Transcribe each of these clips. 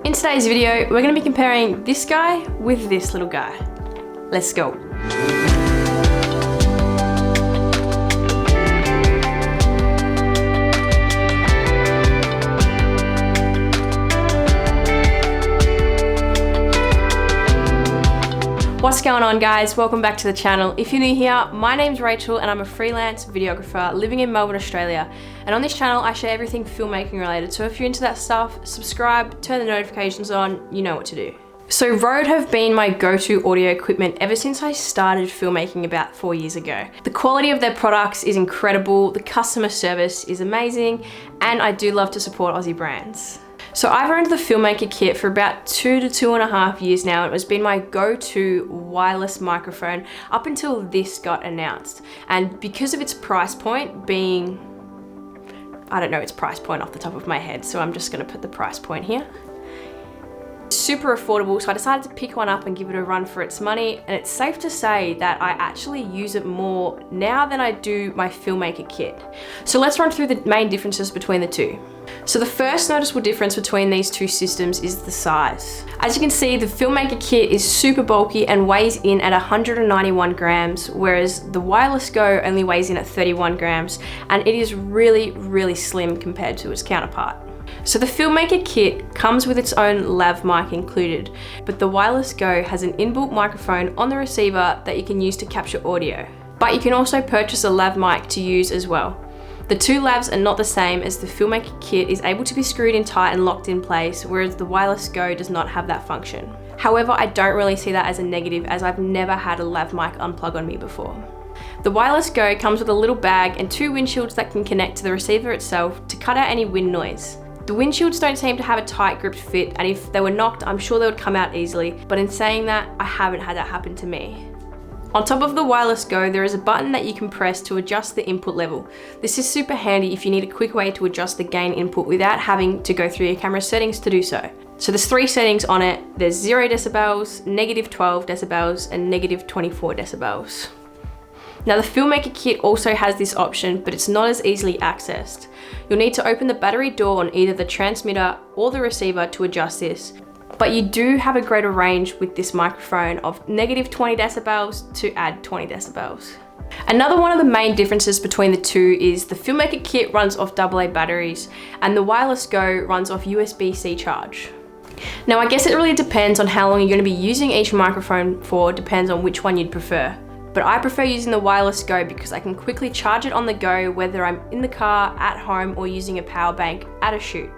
In today's video, we're going to be comparing this guy with this little guy. Let's go. What's going on, guys? Welcome back to the channel. If you're new here, my name's Rachel and I'm a freelance videographer living in Melbourne, Australia. And on this channel, I share everything filmmaking related. So if you're into that stuff, subscribe, turn the notifications on, you know what to do. So Rode have been my go-to audio equipment ever since I started filmmaking about 4 years ago. The quality of their products is incredible, the customer service is amazing, and I do love to support Aussie brands. So I've owned the Filmmaker kit for about 2 to 2.5 years now. It has been my go-to wireless microphone up until this got announced. And because of its price point being, I don't know its price point off the top of my head, so I'm just gonna put the price point here. Super affordable, so I decided to pick one up and give it a run for its money, and it's safe to say that I actually use it more now than I do my Filmmaker kit. So let's run through the main differences between the two. So the first noticeable difference between these two systems is the size. As you can see, the Filmmaker kit is super bulky and weighs in at 191 grams, whereas the WirelessGo only weighs in at 31 grams, and it is really slim compared to its counterpart. So the Filmmaker kit comes with its own lav mic included, but the WirelessGo has an inbuilt microphone on the receiver that you can use to capture audio. But you can also purchase a lav mic to use as well. The two lavs are not the same, as the Filmmaker kit is able to be screwed in tight and locked in place, whereas the WirelessGo does not have that function. However, I don't really see that as a negative, as I've never had a lav mic unplug on me before. The WirelessGo comes with a little bag and two windshields that can connect to the receiver itself to cut out any wind noise. The windshields don't seem to have a tight gripped fit, and if they were knocked, I'm sure they would come out easily, but in saying that, I haven't had that happen to me. On top of the WirelessGo, there is a button that you can press to adjust the input level. This is super handy if you need a quick way to adjust the gain input without having to go through your camera settings to do so. So there's 3 settings on it. There's 0 decibels, -12 decibels, and -24 decibels. Now the Filmmaker kit also has this option, but it's not as easily accessed. You'll need to open the battery door on either the transmitter or the receiver to adjust this. But you do have a greater range with this microphone of -20 decibels to add 20 decibels. Another one of the main differences between the two is the Filmmaker kit runs off AA batteries and the WirelessGo runs off USB-C charge. Now I guess it really depends on how long you're going to be using each microphone for, depends on which one you'd prefer. But I prefer using the WirelessGo because I can quickly charge it on the go, whether I'm in the car, at home, or using a power bank at a shoot.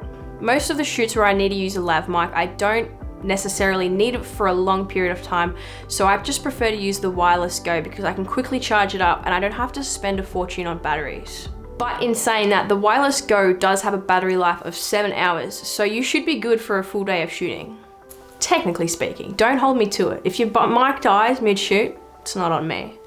Most of the shoots where I need to use a lav mic, I don't necessarily need it for a long period of time, so I just prefer to use the WirelessGo because I can quickly charge it up and I don't have to spend a fortune on batteries. But in saying that, the WirelessGo does have a battery life of 7 hours, so you should be good for a full day of shooting. Technically speaking, don't hold me to it. If your mic dies mid-shoot, it's not on me.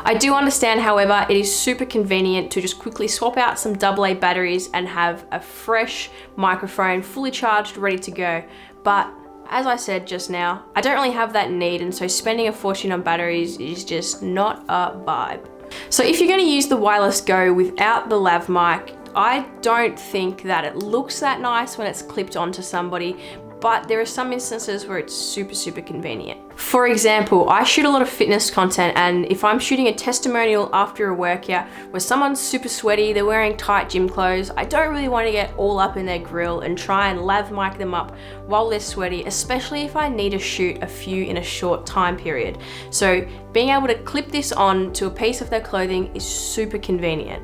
I do understand, however, it is super convenient to just quickly swap out some AA batteries and have a fresh microphone fully charged, ready to go. But as I said just now, I don't really have that need, and so spending a fortune on batteries is just not a vibe. So if you're going to use the WirelessGo without the lav mic, I don't think that it looks that nice when it's clipped onto somebody, but there are some instances where it's super convenient. For example, I shoot a lot of fitness content, and if I'm shooting a testimonial after a workout where someone's super sweaty, they're wearing tight gym clothes, I don't really want to get all up in their grill and try and lav mic them up while they're sweaty, especially if I need to shoot a few in a short time period. So being able to clip this on to a piece of their clothing is super convenient.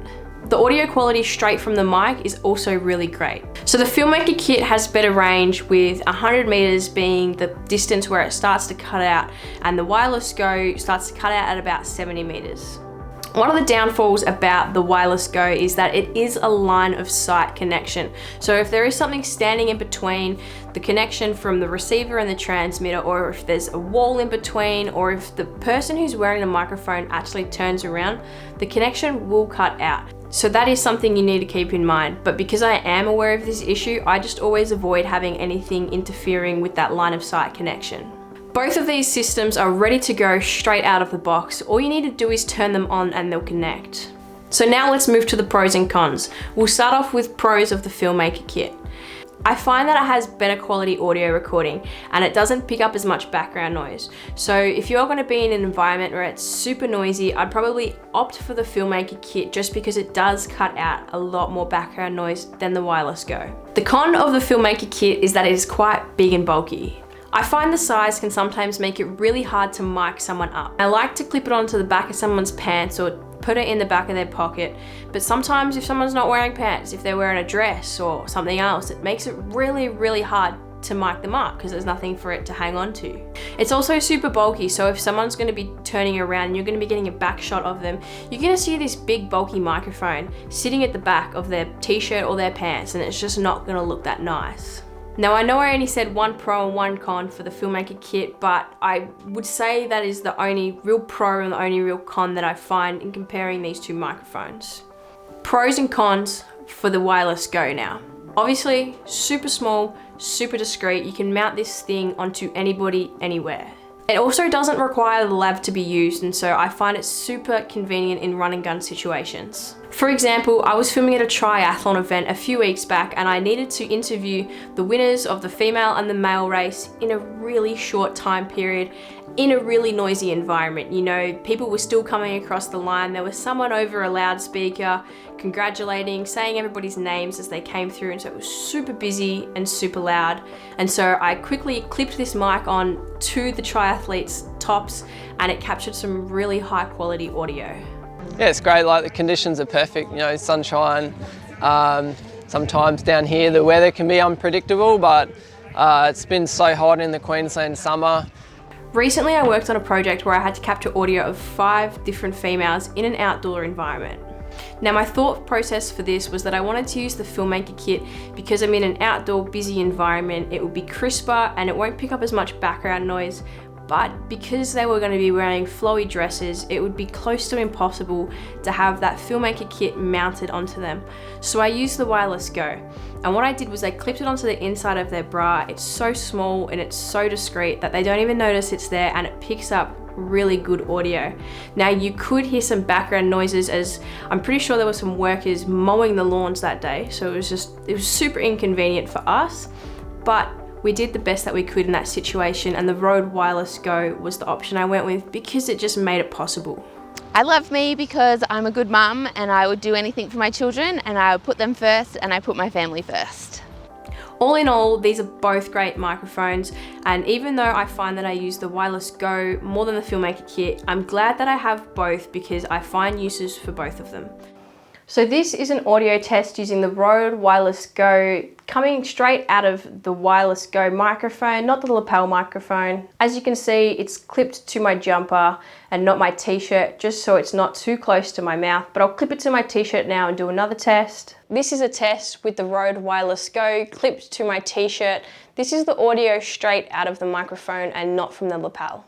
The audio quality straight from the mic is also really great. So the Filmmaker kit has better range, with 100 meters being the distance where it starts to cut out, and the WirelessGo starts to cut out at about 70 meters. One of the downfalls about the WirelessGo is that it is a line of sight connection. So if there is something standing in between the connection from the receiver and the transmitter, or if there's a wall in between, or if the person who's wearing the microphone actually turns around, the connection will cut out. So that is something you need to keep in mind. But because I am aware of this issue, I just always avoid having anything interfering with that line of sight connection. Both of these systems are ready to go straight out of the box. All you need to do is turn them on and they'll connect. So now let's move to the pros and cons. We'll start off with pros of the Filmmaker kit. I find that it has better quality audio recording and it doesn't pick up as much background noise. So if you're going to be in an environment where it's super noisy, I'd probably opt for the Filmmaker kit just because it does cut out a lot more background noise than the WirelessGo. The con of the Filmmaker kit is that it is quite big and bulky. I find the size can sometimes make it really hard to mic someone up. I like to clip it onto the back of someone's pants or put it in the back of their pocket, but sometimes if someone's not wearing pants, if they're wearing a dress or something else, it makes it really hard to mic them up because there's nothing for it to hang on to. It's also super bulky, so if someone's going to be turning around and you're going to be getting a back shot of them, you're going to see this big bulky microphone sitting at the back of their t-shirt or their pants, and it's just not going to look that nice. Now I know I only said one pro and one con for the Filmmaker kit, but I would say that is the only real pro and the only real con that I find in comparing these two microphones. Pros and cons for the WirelessGo now. Obviously, super small, super discreet. You can mount this thing onto anybody, anywhere. It also doesn't require the lav to be used, and so I find it super convenient in run and gun situations. For example, I was filming at a triathlon event a few weeks back and I needed to interview the winners of the female and the male race in a really short time period in a really noisy environment. You know, people were still coming across the line. There was someone over a loudspeaker congratulating, saying everybody's names as they came through, and so it was super busy and super loud. And so I quickly clipped this mic on to the triathletes' tops and it captured some really high quality audio. Yeah, it's great, like the conditions are perfect, you know, sunshine. Sometimes down here the weather can be unpredictable, but it's been so hot in the Queensland summer. Recently I worked on a project where I had to capture audio of 5 different females in an outdoor environment. Now my thought process for this was that I wanted to use the Filmmaker kit because I'm in an outdoor busy environment. It would be crisper and it won't pick up as much background noise. But because they were going to be wearing flowy dresses, it would be close to impossible to have that Filmmaker kit mounted onto them. So I used the WirelessGo. And what I did was I clipped it onto the inside of their bra. It's so small and it's so discreet that they don't even notice it's there, and it picks up really good audio. Now you could hear some background noises, as I'm pretty sure there were some workers mowing the lawns that day. So it was super inconvenient for us, but we did the best that we could in that situation, and the Rode WirelessGo was the option I went with because it just made it possible. I love me because I'm a good mum and I would do anything for my children, and I would put them first and I put my family first. All in all, these are both great microphones, and even though I find that I use the WirelessGo more than the Filmmaker kit, I'm glad that I have both because I find uses for both of them. So this is an audio test using the Rode WirelessGo, coming straight out of the WirelessGo microphone, not the lapel microphone. As you can see, it's clipped to my jumper and not my t-shirt, just so it's not too close to my mouth, but I'll clip it to my t-shirt now and do another test. This is a test with the Rode WirelessGo clipped to my t-shirt. This is the audio straight out of the microphone and not from the lapel.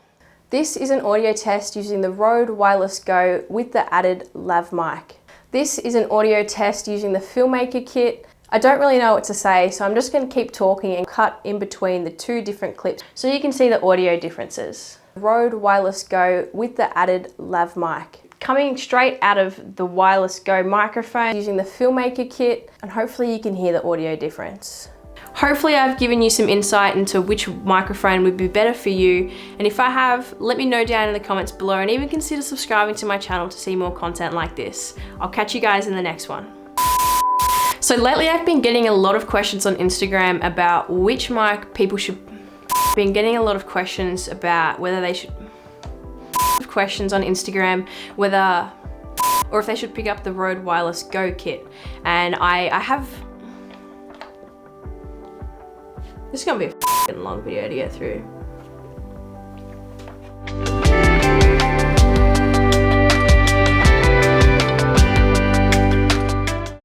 This is an audio test using the Rode WirelessGo with the added lav mic. This is an audio test using the Filmmaker kit. I don't really know what to say, so I'm just going to keep talking and cut in between the 2 different clips so you can see the audio differences. Rode WirelessGo with the added lav mic. Coming straight out of the WirelessGo microphone using the Filmmaker kit, and hopefully you can hear the audio difference. Hopefully I've given you some insight into which microphone would be better for you, and if I have, let me know down in the comments below, and even consider subscribing to my channel to see more content like this. I'll catch you guys in the next one. So lately I've been getting a lot of questions on Instagram about which mic people should... Been getting a lot of questions about whether they should... Questions on Instagram whether... or if they should pick up the Rode WirelessGo kit, and I have... This is gonna be a long video to get through.